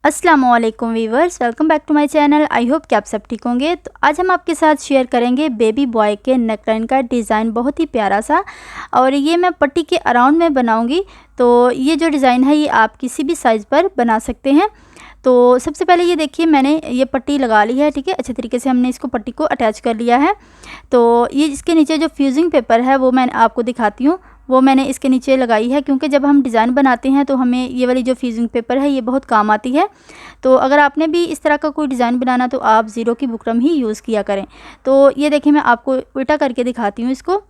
अस्सलामुअलैकुम viewers, welcome back to my channel. I hope कि आप सब ठीक होंगे। तो आज हम आपके साथ शेयर करेंगे बेबी बॉय के नेकलाइन का डिज़ाइन, बहुत ही प्यारा सा। और ये मैं पट्टी के अराउंड में बनाऊंगी। तो ये जो डिज़ाइन है ये आप किसी भी साइज़ पर बना सकते हैं। तो सबसे पहले ये देखिए, मैंने ये पट्टी लगा ली है, ठीक है। अच्छे तरीके से हमने इसको पट्टी को अटैच कर लिया है। तो ये इसके नीचे जो फ्यूजिंग पेपर है वो मैं आपको दिखाती हूँ। वो मैंने इसके नीचे लगाई है, क्योंकि जब हम डिज़ाइन बनाते हैं तो हमें ये वाली जो फ्यूजिंग पेपर है ये बहुत काम आती है। तो अगर आपने भी इस तरह का कोई डिज़ाइन बनाना तो आप ज़ीरो की बुकरम ही यूज़ किया करें। तो ये देखिए, मैं आपको उल्टा करके दिखाती हूँ इसको।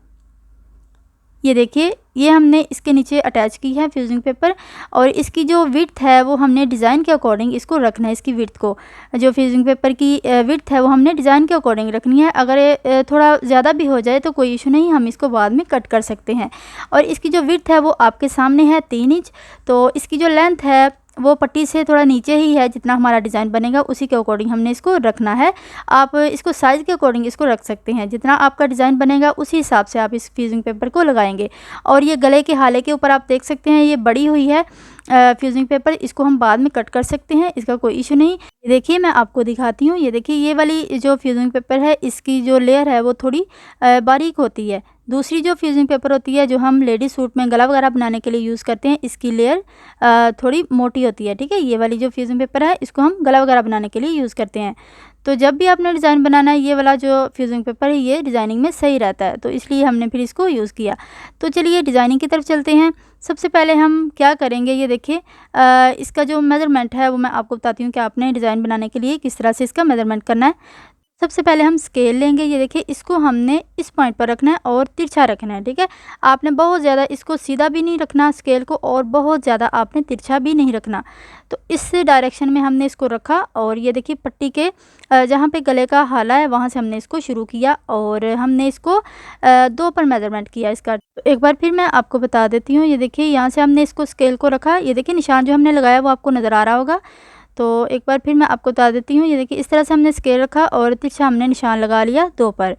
ये देखिए, ये हमने इसके नीचे अटैच की है फ्यूजिंग पेपर। और इसकी जो विड्थ है वो हमने डिज़ाइन के अकॉर्डिंग इसको रखना है। इसकी विड्थ को, जो फ्यूजिंग पेपर की विड्थ है वो हमने डिज़ाइन के अकॉर्डिंग रखनी है। अगर थोड़ा ज़्यादा भी हो जाए तो कोई इशू नहीं, हम इसको बाद में कट कर सकते हैं। और इसकी जो विड्थ है वो आपके सामने है 3 इंच। तो इसकी जो लेंथ है वो पट्टी से थोड़ा नीचे ही है। जितना हमारा डिज़ाइन बनेगा उसी के अकॉर्डिंग हमने इसको रखना है। आप इसको साइज़ के अकॉर्डिंग इसको रख सकते हैं। जितना आपका डिज़ाइन बनेगा उसी हिसाब से आप इस फ्यूजिंग पेपर को लगाएंगे। और ये गले के हाले के ऊपर आप देख सकते हैं ये बड़ी हुई है फ्यूजिंग पेपर। इसको हम बाद में कट कर सकते हैं, इसका कोई इशू नहीं। ये देखिए, मैं आपको दिखाती हूँ। ये देखिए, ये वाली जो फ्यूजिंग पेपर है इसकी जो लेयर है वो थोड़ी बारीक होती है। दूसरी जो फ्यूजिंग पेपर होती है जो हम लेडीज सूट में गला वगैरह बनाने के लिए यूज़ करते हैं, इसकी लेयर थोड़ी मोटी होती है, ठीक है। ये वाली जो फ्यूजिंग पेपर है इसको हम गला वगैरह बनाने के लिए यूज़ करते हैं। तो जब भी आपने डिज़ाइन बनाना है ये वाला जो फ्यूजिंग पेपर है ये डिज़ाइनिंग में सही रहता है, तो इसलिए हमने फिर इसको यूज़ किया। तो चलिए डिज़ाइनिंग की तरफ चलते हैं। सबसे पहले हम क्या करेंगे, ये देखिए, इसका जो मेज़रमेंट है वो मैं आपको बताती हूँ कि आपने डिज़ाइन बनाने के लिए किस तरह से इसका मेज़रमेंट करना है। सबसे पहले हम स्केल लेंगे। ये देखिए, इसको हमने इस पॉइंट पर रखना है और तिरछा रखना है, ठीक है। आपने बहुत ज़्यादा इसको सीधा भी नहीं रखना स्केल को, और बहुत ज़्यादा आपने तिरछा भी नहीं रखना। तो इस डायरेक्शन में हमने इसको रखा। और ये देखिए, पट्टी के जहाँ पे गले का हाला है वहाँ से हमने इसको शुरू किया और हमने इसको 2 पर मेज़रमेंट किया इसका। तो एक बार फिर मैं आपको बता देती हूँ। ये देखिए, यहाँ से हमने इसको स्केल को रखा। ये देखिए, निशान जो हमने लगाया वो आपको नज़र आ रहा होगा। तो एक बार फिर मैं आपको बता देती हूँ। ये देखिए, इस तरह से हमने स्केल रखा और तिरछा हमने निशान लगा लिया 2 पर।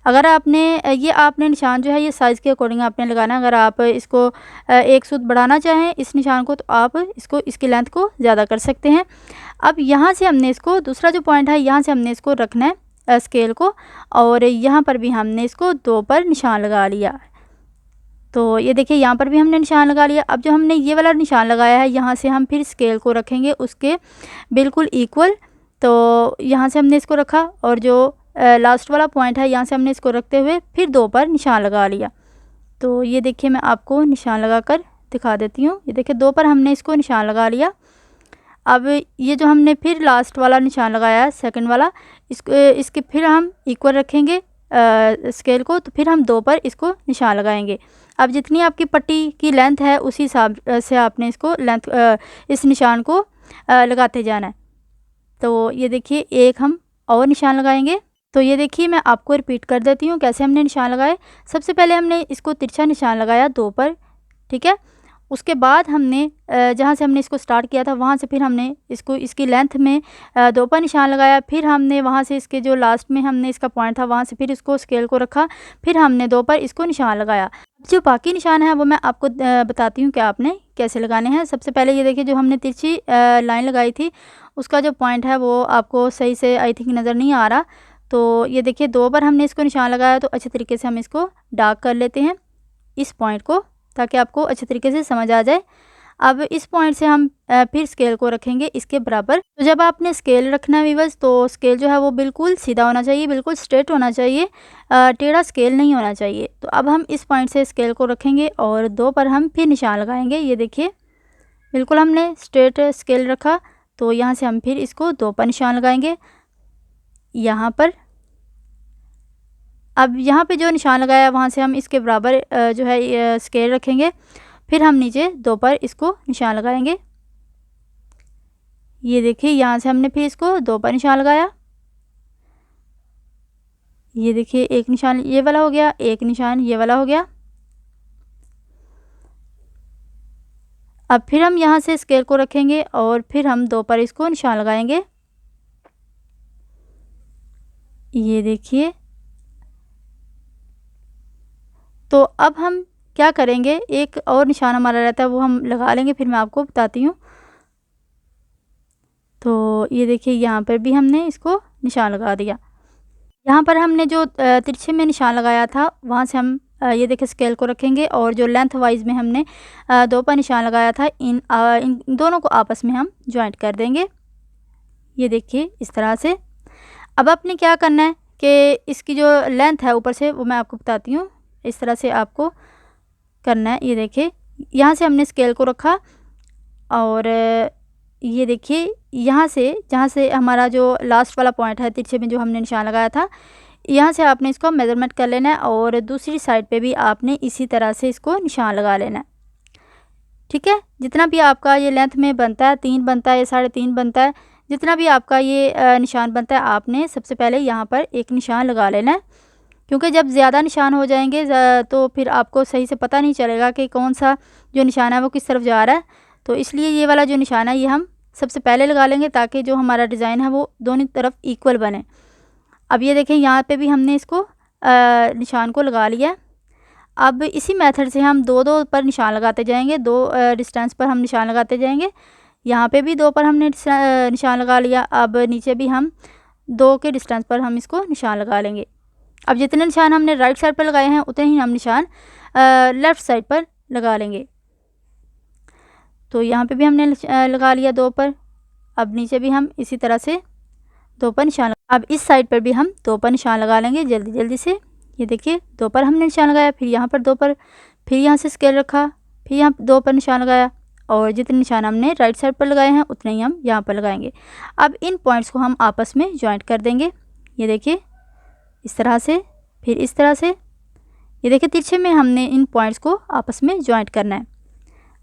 अगर आपने ये आपने निशान जो है ये साइज़ के अकॉर्डिंग आपने लगाना है। अगर आप इसको 1 सूत बढ़ाना चाहें इस निशान को तो आप इसको इसकी लेंथ को ज़्यादा कर सकते हैं। अब यहाँ से हमने इसको दूसरा जो पॉइंट है यहाँ से हमने इसको रखना है स्केल को, और यहाँ पर भी हमने इसको 2 पर निशान लगा लिया। तो ये देखिए, यहाँ पर भी हमने निशान लगा लिया। अब जो हमने ये वाला निशान लगाया है यहाँ से हम फिर स्केल को रखेंगे उसके बिल्कुल इक्वल। तो यहाँ से हमने इसको रखा और जो लास्ट वाला पॉइंट है यहाँ से हमने इसको रखते हुए फिर 2 पर निशान लगा लिया। तो ये देखिए, मैं आपको निशान लगा कर दिखा देती हूँ। ये देखिए, 2 पर हमने इसको निशान लगा लिया। अब ये जो हमने फिर लास्ट वाला निशान लगाया है सेकंड वाला, इसके फिर हम इक्वल रखेंगे स्केल को। तो फिर हम 2 पर इसको निशान लगाएंगे। अब जितनी आपकी पट्टी की लेंथ है उसी हिसाब से आपने इसको लेंथ इस निशान को लगाते जाना है। तो ये देखिए, एक हम और निशान लगाएंगे। तो ये देखिए, मैं आपको रिपीट कर देती हूँ कैसे हमने निशान लगाए। सबसे पहले हमने इसको तिरछा निशान लगाया 2 पर, ठीक है। उसके बाद हमने जहाँ से हमने इसको स्टार्ट किया था वहाँ से फिर हमने इसको इसकी लेंथ में 2 पर निशान लगाया। फिर हमने वहाँ से इसके जो लास्ट में हमने इसका पॉइंट था वहाँ से फिर इसको स्केल को रखा। फिर हमने 2 पर इसको निशान लगाया। जो बाकी निशान है वो मैं आपको बताती हूँ कि आपने कैसे लगाने हैं। सबसे पहले ये देखिए, जो हमने तिरछी लाइन लगाई थी उसका जो पॉइंट है वो आपको सही से आई थिंक नज़र नहीं आ रहा। तो ये देखिए, 2 बार हमने इसको निशान लगाया। तो अच्छे तरीके से हम इसको डार्क कर लेते हैं इस पॉइंट को, ताकि आपको अच्छे तरीके से समझ आ जाए। अब इस पॉइंट से हम फिर स्केल को रखेंगे इसके बराबर। तो जब आपने स्केल रखना है वीवर्स, तो स्केल जो है वो बिल्कुल सीधा होना चाहिए, बिल्कुल स्ट्रेट होना चाहिए, टेढ़ा स्केल नहीं होना चाहिए। तो अब हम इस पॉइंट से स्केल को रखेंगे और 2 पर हम फिर निशान लगाएंगे। ये देखिए, बिल्कुल हमने स्ट्रेट स्केल रखा। तो यहाँ से हम फिर इसको 2 पर निशान लगाएंगे यहाँ पर। अब यहाँ पे जो निशान लगाया वहाँ से हम इसके बराबर जो है स्केल रखेंगे। फिर हम नीचे 2 पर इसको निशान लगाएंगे। ये देखिए, यहाँ से हमने फिर इसको 2 पर निशान लगाया। ये देखिए, एक निशान ये वाला हो गया, एक निशान ये वाला हो गया। अब फिर हम यहाँ से स्केल को रखेंगे और फिर हम 2 पर इसको निशान लगाएंगे। ये देखिए, तो अब हम क्या करेंगे, एक और निशान हमारा रहता है वो हम लगा लेंगे, फिर मैं आपको बताती हूँ। तो ये देखिए यहाँ पर भी हमने इसको निशान लगा दिया। यहाँ पर हमने जो तिरछे में निशान लगाया था वहाँ से हम ये देखिए स्केल को रखेंगे और जो लेंथ वाइज में हमने 2 पर निशान लगाया था इन दोनों को आपस में हम जॉइंट कर देंगे। ये देखिए इस तरह से। अब आपने क्या करना है कि इसकी जो लेंथ है ऊपर से वो मैं आपको बताती हूँ। इस तरह से आपको करना है। ये देखिए यहाँ से हमने स्केल को रखा और ये देखिए यहाँ से जहाँ से हमारा जो लास्ट वाला पॉइंट है तिरछे में जो हमने निशान लगाया था, यहाँ से आपने इसको मेज़रमेंट कर लेना है और दूसरी साइड पे भी आपने इसी तरह से इसको निशान लगा लेना है। ठीक है, जितना भी आपका ये लेंथ में बनता है, 3 बनता है या 3.5 बनता है, जितना भी आपका ये निशान बनता है, आपने सबसे पहले यहाँ पर एक निशान लगा लेना है। क्योंकि जब ज़्यादा निशान हो जाएंगे तो फिर आपको सही से पता नहीं चलेगा कि कौन सा जो निशान है वो किस तरफ जा रहा है। तो इसलिए ये वाला जो निशान है ये हम सबसे पहले लगा लेंगे ताकि जो हमारा डिज़ाइन है वो दोनों तरफ इक्वल बने। अब ये देखें यहाँ पे भी हमने इसको निशान को लगा लिया। अब इसी मेथड से हम 2-2 पर निशान लगाते जाएंगे, 2 डिस्टेंस पर हम निशान लगाते जाएंगे। यहाँ पे भी 2 पर हमने निशान लगा लिया। अब नीचे भी हम 2 के डिस्टेंस पर हम इसको निशान लगा लेंगे। अब जितने निशान हमने राइट साइड पर लगाए हैं उतने ही हम निशान लेफ़्ट साइड पर लगा लेंगे। तो यहाँ पे भी हमने लगा लिया 2 पर। अब नीचे भी हम इसी तरह से 2 पर निशान। अब इस साइड पर भी हम 2 पर निशान लगा लेंगे जल्दी जल्दी से। ये देखिए 2 पर हमने निशान लगाया, फिर यहाँ पर 2 पर, फिर यहाँ से स्केल रखा, फिर यहाँ 2 पर निशान लगाया और जितने निशान हमने राइट साइड पर लगाए हैं उतने ही हम यहाँ पर लगाएंगे। अब इन पॉइंट्स को हम आपस में जॉइंट कर देंगे। ये देखिए इस तरह से, फिर इस तरह से। ये देखिए तिरछे में हमने इन पॉइंट्स को आपस में जॉइंट करना है।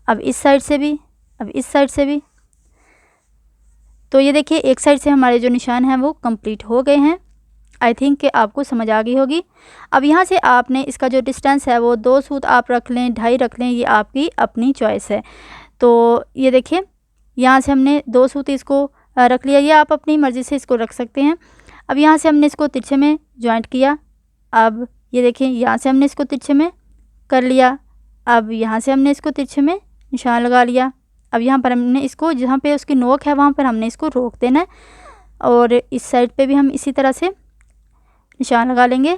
अब इस साइड से भी, अब इस साइड से भी। तो ये देखिए एक साइड से हमारे जो निशान हैं वो कंप्लीट हो गए हैं। आई थिंक कि आपको समझ आ गई होगी। अब यहाँ से आपने इसका जो डिस्टेंस है वो 2 सूत आप रख लें, 2.5 रख लें, ये आपकी अपनी चॉइस है। तो ये देखिए यहाँ से हमने 2 सूत इसको रख लिया, ये आप अपनी मर्ज़ी से इसको रख सकते हैं। अब यहाँ से हमने इसको तिरछे में जॉइंट किया। अब ये देखिए यहाँ से हमने इसको तिरछे में कर लिया। अब यहाँ से हमने इसको तिरछे में निशान लगा लिया। अब यहाँ पर हमने इसको जहाँ पे उसकी नोक है वहाँ पर हमने इसको रोक देना है और इस साइड पे भी हम इसी तरह से निशान लगा लेंगे।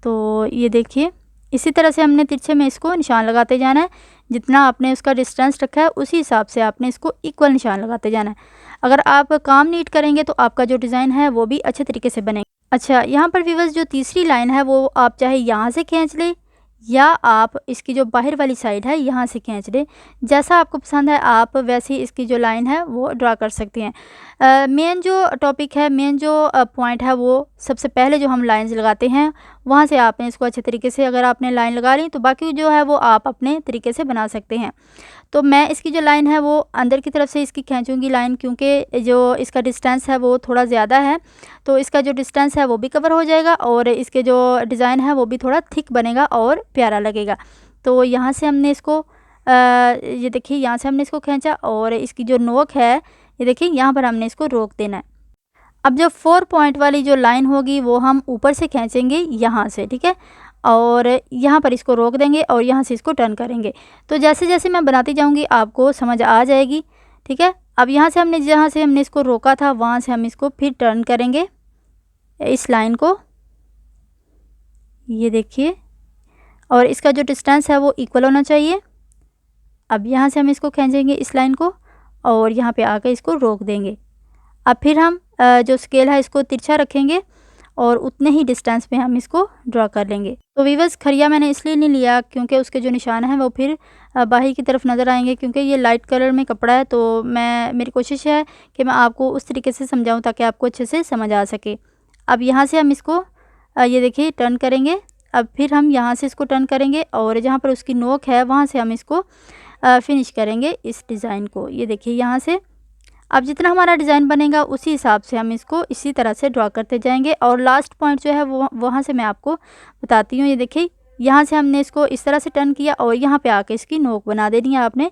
तो ये देखिए इसी तरह से हमने तिरछे में इसको निशान लगाते जाना है। जितना आपने उसका डिस्टेंस रखा है उसी हिसाब से आपने इसको इक्वल निशान लगाते जाना है। अगर आप काम नीट करेंगे तो आपका जो डिज़ाइन है वो भी अच्छे तरीके से बनेगा। अच्छा, यहाँ पर व्यूअर्स जो तीसरी लाइन है वो आप चाहे यहाँ से खींच लें या आप इसकी जो बाहर वाली साइड है यहाँ से खींच लें। जैसा आपको पसंद है आप वैसे ही इसकी जो लाइन है वो ड्रा कर सकते हैं। मेन जो टॉपिक है, मेन जो पॉइंट है वो सबसे पहले जो हम लाइंस लगाते हैं वहाँ से आपने इसको अच्छे तरीके से अगर आपने लाइन लगा ली तो बाकी जो है वो आप अपने तरीके से बना सकते हैं। तो मैं इसकी जो लाइन है वो अंदर की तरफ से इसकी खींचूँगी लाइन, क्योंकि जो इसका डिस्टेंस है वो थोड़ा ज़्यादा है। तो इसका जो डिस्टेंस है वो भी कवर हो जाएगा और इसके जो डिज़ाइन है वो भी थोड़ा थिक बनेगा और प्यारा लगेगा। तो यहाँ से हमने इसको ये देखिए यहाँ से हमने इसको खींचा और इसकी जो नोक है ये देखिए यहाँ पर हमने इसको रोक देना है। अब जो 4 पॉइंट वाली जो लाइन होगी वो हम ऊपर से खींचेंगे यहाँ से, ठीक है, और यहाँ पर इसको रोक देंगे और यहाँ से इसको टर्न करेंगे। तो जैसे जैसे मैं बनाती जाऊँगी आपको समझ आ जाएगी, ठीक है। अब यहाँ से हमने जहाँ से हमने इसको रोका था वहाँ से हम इसको फिर टर्न करेंगे इस लाइन को, ये देखिए, और इसका जो डिस्टेंस है वो इक्वल होना चाहिए। अब यहाँ से हम इसको खींचेंगे इस लाइन को और यहाँ पे आकर इसको रोक देंगे। अब फिर हम जो स्केल है इसको तिरछा रखेंगे और उतने ही डिस्टेंस पे हम इसको ड्रा कर लेंगे। तो वीवर्स खरिया मैंने इसलिए नहीं लिया क्योंकि उसके जो निशान हैं वो फिर बाहर की तरफ नज़र आएंगे, क्योंकि ये लाइट कलर में कपड़ा है। तो मेरी कोशिश है कि मैं आपको उस तरीके से समझाऊं ताकि आपको अच्छे से समझ आ सके। अब यहाँ से हम इसको ये देखिए टर्न करेंगे। अब फिर हम यहाँ से इसको टर्न करेंगे और जहाँ पर उसकी नोक है वहाँ से हम इसको फिनिश करेंगे इस डिज़ाइन को। ये देखिए यहाँ से अब जितना हमारा डिज़ाइन बनेगा उसी हिसाब से हम इसको इसी तरह से ड्रा करते जाएंगे। और लास्ट पॉइंट जो है वो वहाँ से मैं आपको बताती हूँ। ये देखिए यहाँ से हमने इसको इस तरह से टर्न किया और यहाँ पे आके इसकी नोक बना देनी है आपने।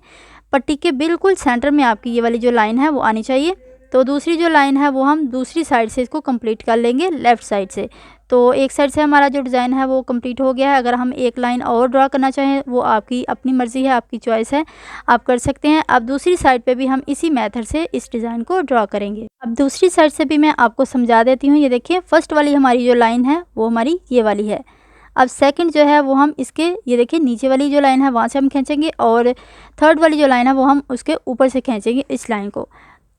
पट्टी के बिल्कुल सेंटर में आपकी ये वाली जो लाइन है वो आनी चाहिए। तो दूसरी जो लाइन है वो हम दूसरी साइड से इसको कंप्लीट कर लेंगे लेफ़्ट साइड से। तो एक साइड से हमारा जो डिज़ाइन है वो कंप्लीट हो गया है। अगर हम एक लाइन और ड्रा करना चाहें वो आपकी अपनी मर्ज़ी है, आपकी चॉइस है, आप कर सकते हैं। अब दूसरी साइड पे भी हम इसी मेथड से इस डिज़ाइन को ड्रा करेंगे। अब दूसरी साइड से भी मैं आपको समझा देती हूँ। ये देखिए, फर्स्ट वाली हमारी जो लाइन है वो हमारी ये वाली है। अब सेकंड जो है वो हम इसके, ये देखिए, नीचे वाली जो लाइन है वहाँ से हम खींचेंगे और थर्ड वाली जो लाइन है वो हम उसके ऊपर से खींचेंगे इस लाइन को।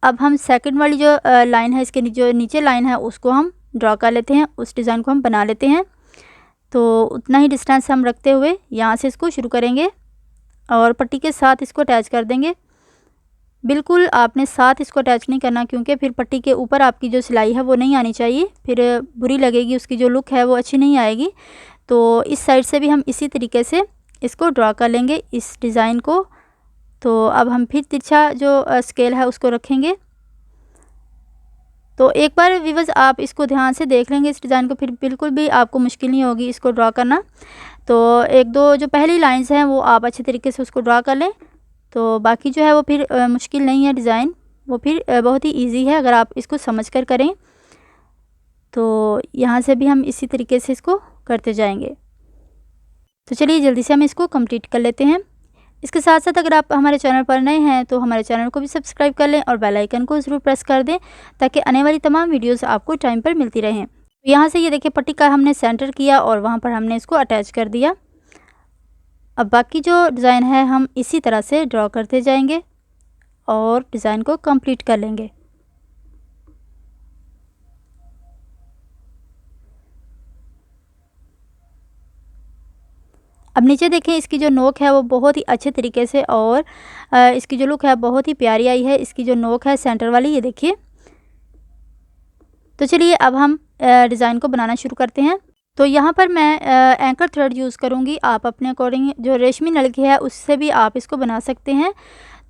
अब हम सेकंड वाली जो लाइन है, इसके जो नीचे लाइन है उसको हम ड्रा कर लेते हैं, उस डिज़ाइन को हम बना लेते हैं। तो उतना ही डिस्टेंस हम रखते हुए यहाँ से इसको शुरू करेंगे और पट्टी के साथ इसको अटैच कर देंगे। बिल्कुल आपने साथ इसको अटैच नहीं करना, क्योंकि फिर पट्टी के ऊपर आपकी जो सिलाई है वो नहीं आनी चाहिए, फिर बुरी लगेगी, उसकी जो लुक है वो अच्छी नहीं आएगी। तो इस साइड से भी हम इसी तरीके से इसको ड्रा कर लेंगे इस डिज़ाइन को। तो अब हम फिर तिरछा जो स्केल है उसको रखेंगे। तो एक बार व्यूअर्स आप इसको ध्यान से देख लेंगे इस डिज़ाइन को, फिर बिल्कुल भी आपको मुश्किल नहीं होगी इसको ड्रा करना। तो एक दो जो पहली लाइंस हैं वो आप अच्छे तरीके से उसको ड्रा कर लें, तो बाकी जो है वो फिर मुश्किल नहीं है डिज़ाइन, वो फिर बहुत ही इजी है अगर आप इसको समझ कर करें। तो यहाँ से भी हम इसी तरीके से इसको करते जाएंगे। तो चलिए जल्दी से हम इसको कंप्लीट कर लेते हैं। इसके साथ साथ अगर आप हमारे चैनल पर नए हैं तो हमारे चैनल को भी सब्सक्राइब कर लें और बेल आइकन को ज़रूर प्रेस कर दें, ताकि आने वाली तमाम वीडियोस आपको टाइम पर मिलती रहें। तो यहाँ से ये देखिए, पट्टी का हमने सेंटर किया और वहाँ पर हमने इसको अटैच कर दिया। अब बाकी जो डिज़ाइन है हम इसी तरह से ड्रॉ करते जाएंगे और डिज़ाइन को कंप्लीट कर लेंगे। अब नीचे देखें, इसकी जो नोक है वो बहुत ही अच्छे तरीके से और इसकी जो लुक है बहुत ही प्यारी आई है। इसकी जो नोक है सेंटर वाली, ये देखिए। तो चलिए अब हम डिज़ाइन को बनाना शुरू करते हैं। तो यहाँ पर मैं एंकर थ्रेड यूज़ करूँगी। आप अपने अकॉर्डिंग जो रेशमी नलकी है उससे भी आप इसको बना सकते हैं।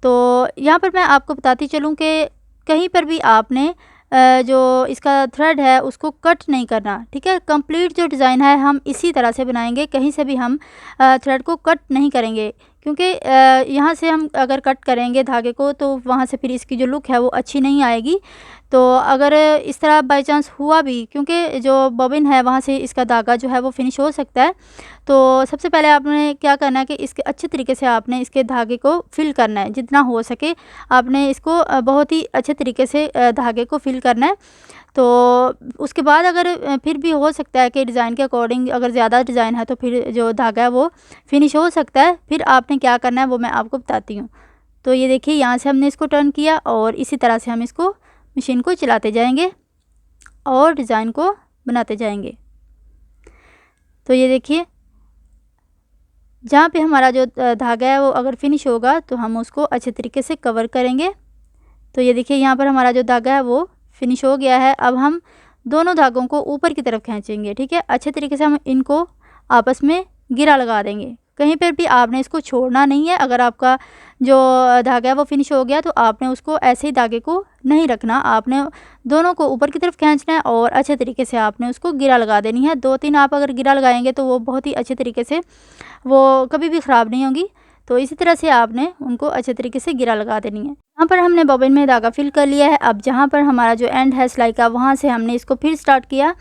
तो यहाँ पर मैं आपको बताती चलूँ कि कहीं पर भी आपने जो इसका थ्रेड है उसको कट नहीं करना, ठीक है। कंप्लीट जो डिज़ाइन है हम इसी तरह से बनाएंगे, कहीं से भी हम थ्रेड को कट नहीं करेंगे, क्योंकि यहाँ से हम अगर कट करेंगे धागे को तो वहाँ से फिर इसकी जो लुक है वो अच्छी नहीं आएगी। तो अगर इस तरह बाई चांस हुआ भी, क्योंकि जो बॉबिन है वहाँ से इसका धागा जो है वो फिनिश हो सकता है, तो सबसे पहले आपने क्या करना है कि इसके अच्छे तरीके से आपने इसके धागे को फिल करना है। जितना हो सके आपने इसको बहुत ही अच्छे तरीके से धागे को फिल करना है। तो उसके बाद अगर फिर भी हो सकता है कि डिज़ाइन के अकॉर्डिंग अगर ज़्यादा डिज़ाइन है तो फिर जो धागा है वो फिनिश हो सकता है, फिर आपने क्या करना है वो मैं आपको बताती हूँ। तो ये देखिए, यहाँ से हमने इसको टर्न किया और इसी तरह से हम इसको मशीन को चलाते जाएंगे और डिज़ाइन को बनाते जाएंगे। तो ये देखिए, जहाँ पे हमारा जो धागा है वो अगर फिनिश होगा तो हम उसको अच्छे तरीके से कवर करेंगे। तो ये देखिए, यहाँ पर हमारा जो धागा है वो फिनिश हो गया है। अब हम दोनों धागों को ऊपर की तरफ खींचेंगे, ठीक है। अच्छे तरीके से हम इनको आपस में गिरा लगा देंगे, कहीं पर भी आपने इसको छोड़ना नहीं है। अगर आपका जो धागा है वो फिनिश हो गया तो आपने उसको ऐसे ही धागे को नहीं रखना, आपने दोनों को ऊपर की तरफ खींचना है और अच्छे तरीके से आपने उसको गिरा लगा देनी है। 2-3 आप अगर गिरा लगाएंगे तो वो बहुत ही अच्छे तरीके से वो कभी भी ख़राब नहीं होगी। तो इसी तरह से आपने उनको अच्छे तरीके से गिरा लगा देनी है। यहाँ पर हमने बॉबिन में धागा फिल कर लिया है। अब जहाँ पर हमारा जो एंड है सिलाई का, वहाँ से हमने इसको फिर स्टार्ट किया,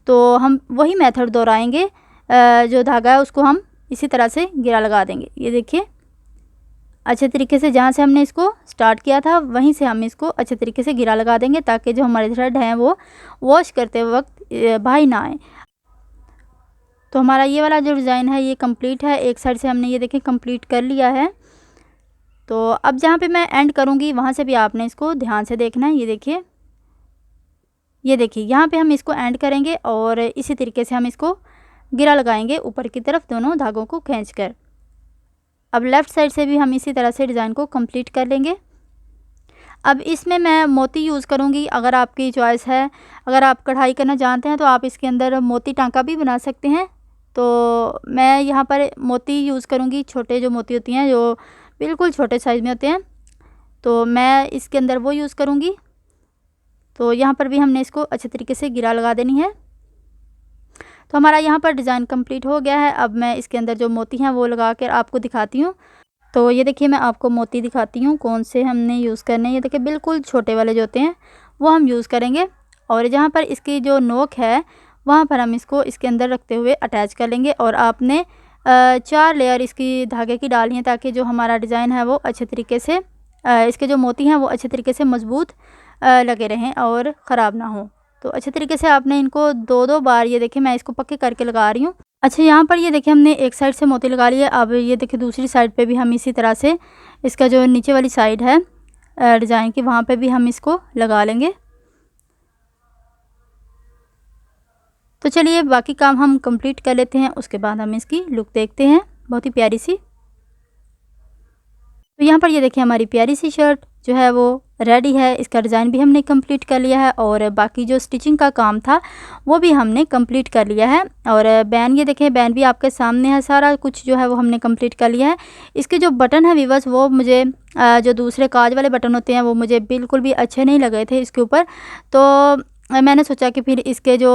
तो हम वही मेथड दोहराएंगे। जो धागा है उसको हम इसी तरह से गिरा लगा देंगे। ये देखिए, अच्छे तरीके से जहाँ से हमने इसको स्टार्ट किया था वहीं से हम इसको अच्छे तरीके से गिरा लगा देंगे, ताकि जो हमारे थ्रेड हैं वो वॉश करते वक्त बाहर ना आए। तो हमारा ये वाला जो डिज़ाइन है ये कंप्लीट है। एक साइड से हमने ये देखिए कंप्लीट कर लिया है। तो अब जहाँ पे मैं एंड करूँगी वहाँ से भी आपने इसको ध्यान से देखना है। ये देखिए, यहाँ पे हम इसको एंड करेंगे और इसी तरीके से हम इसको गिरा लगाएंगे ऊपर की तरफ दोनों धागों को खींचकर। अब लेफ़्ट साइड से भी हम इसी तरह से डिज़ाइन को कंप्लीट कर लेंगे। अब इसमें मैं मोती यूज़ करूँगी, अगर आपकी चॉइस है। अगर आप कढ़ाई करना जानते हैं तो आप इसके अंदर मोती टांका भी बना सकते हैं। तो मैं यहाँ पर मोती यूज़ करूँगी, छोटे जो मोती होती हैं जो बिल्कुल छोटे साइज़ में होते हैं, तो मैं इसके अंदर वो यूज़ करूँगी। तो यहाँ पर भी हमने इसको अच्छे तरीके से गिरा लगा देनी है। तो हमारा यहाँ पर डिज़ाइन कंप्लीट हो गया है। अब मैं इसके अंदर जो मोती हैं वो लगा कर आपको दिखाती हूँ। तो ये देखिए, मैं आपको मोती दिखाती हूँ कौन से हमने यूज़ करने हैं। ये देखिए, बिल्कुल छोटे वाले जो होते हैं वो हम यूज़ करेंगे। और जहाँ पर इसकी जो नोक है वहाँ पर हम इसको इसके अंदर रखते हुए अटैच कर लेंगे। और आपने 4 लेयर इसकी धागे की डालनी है ताकि जो हमारा डिज़ाइन है वो अच्छे तरीके से इसके जो मोती हैं वो अच्छे तरीके से मज़बूत लगे रहें और ख़राब ना हो। तो अच्छे तरीके से आपने इनको 2-2 बार, ये देखिए मैं इसको पक्के करके लगा रही हूँ। अच्छा, यहाँ पर ये देखिए हमने एक साइड से मोती लगा लिए। अब ये देखिए दूसरी साइड पे भी हम इसी तरह से इसका जो नीचे वाली साइड है डिज़ाइन की, वहाँ पे भी हम इसको लगा लेंगे। तो चलिए बाकी काम हम कंप्लीट कर लेते हैं, उसके बाद हम इसकी लुक देखते हैं, बहुत ही प्यारी सी। तो यहाँ पर ये देखिए हमारी प्यारी सी शर्ट जो है वो रेडी है। इसका डिज़ाइन भी हमने कंप्लीट कर लिया है और बाकी जो स्टिचिंग का काम था वो भी हमने कंप्लीट कर लिया है। और बैन, ये देखें बैन भी आपके सामने है, सारा कुछ जो है वो हमने कंप्लीट कर लिया है। इसके जो बटन है व्यूअर्स, वो मुझे जो दूसरे काज वाले बटन होते हैं वो मुझे बिल्कुल भी अच्छे नहीं लगे थे इसके ऊपर। तो मैंने सोचा कि फिर इसके जो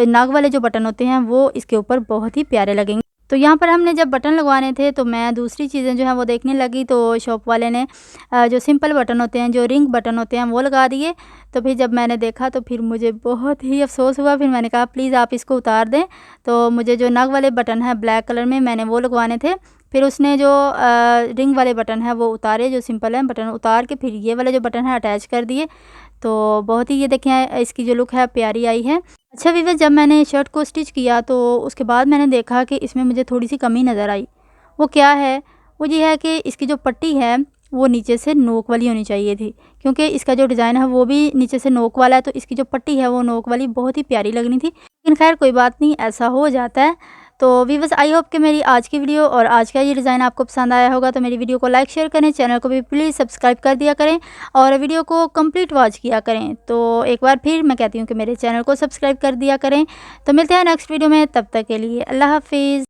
नाक वाले जो बटन होते हैं वो इसके ऊपर बहुत ही प्यारे लगेंगे। तो यहाँ पर हमने जब बटन लगवाने थे तो मैं दूसरी चीज़ें जो हैं वो देखने लगी, तो शॉप वाले ने जो सिंपल बटन होते हैं, जो रिंग बटन होते हैं वो लगा दिए। तो फिर जब मैंने देखा तो फिर मुझे बहुत ही अफसोस हुआ। फिर मैंने कहा प्लीज़ आप इसको उतार दें। तो मुझे जो नग वाले बटन है ब्लैक कलर में, मैंने वो लगवाने थे। फिर उसने जो रिंग वाले बटन है वो उतारे, जो सिंपल है बटन उतार के फिर ये वाले जो बटन है अटैच कर दिए। तो बहुत ही, ये देखें इसकी जो लुक है प्यारी आई है। अच्छा व्यूअर्स, जब मैंने शर्ट को स्टिच किया तो उसके बाद मैंने देखा कि इसमें मुझे थोड़ी सी कमी नज़र आई। वो क्या है, वो ये है कि इसकी जो पट्टी है वो नीचे से नोक वाली होनी चाहिए थी, क्योंकि इसका जो डिज़ाइन है वो भी नीचे से नोक वाला है। तो इसकी जो पट्टी है वो नोक वाली बहुत ही प्यारी लगनी थी, लेकिन खैर कोई बात नहीं, ऐसा हो जाता है। तो व्यूअर्स, आई होप कि मेरी आज की वीडियो और आज का ये डिज़ाइन आपको पसंद आया होगा। तो मेरी वीडियो को लाइक शेयर करें, चैनल को भी प्लीज़ सब्सक्राइब कर दिया करें और वीडियो को कंप्लीट वॉच किया करें। तो एक बार फिर मैं कहती हूँ कि मेरे चैनल को सब्सक्राइब कर दिया करें। तो मिलते हैं नेक्स्ट वीडियो में, तब तक के लिए अल्लाह हाफिज़।